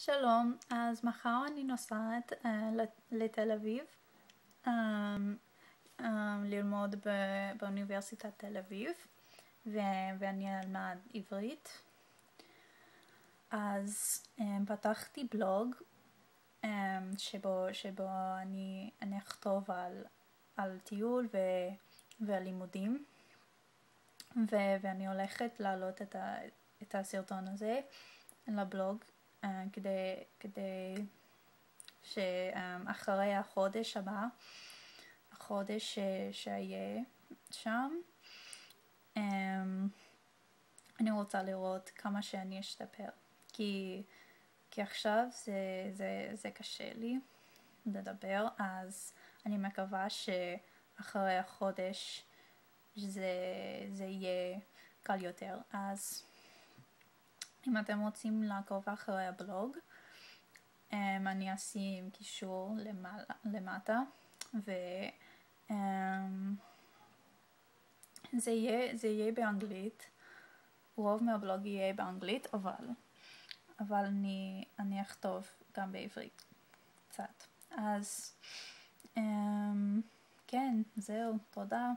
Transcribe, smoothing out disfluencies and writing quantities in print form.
שלום, אז מחר אני נוסעת לתל אביב ללמוד באוניברסיטת תל אביב ואני אלמד עברית. אז פתחתי בלוג שבו אני אכתוב על טיול והלימודים, ואני הולכת להעלות את הסרטון הזה לבלוג כדי שאחרי החודש הבא, החודש שאהיה שם, אני רוצה לראות כמה שאני אשתפר, כי עכשיו זה קשה לי לדבר, אז אני מקווה שאחרי החודש זה יהיה קל יותר. אז אם אתם רוצים לעקוב אחרי הבלוג, אני אשים קישור למטה, זה יהיה באנגלית. רוב מהבלוג יהיה באנגלית, אבל אני אכתוב גם בעברית קצת. אז כן, זהו, תודה.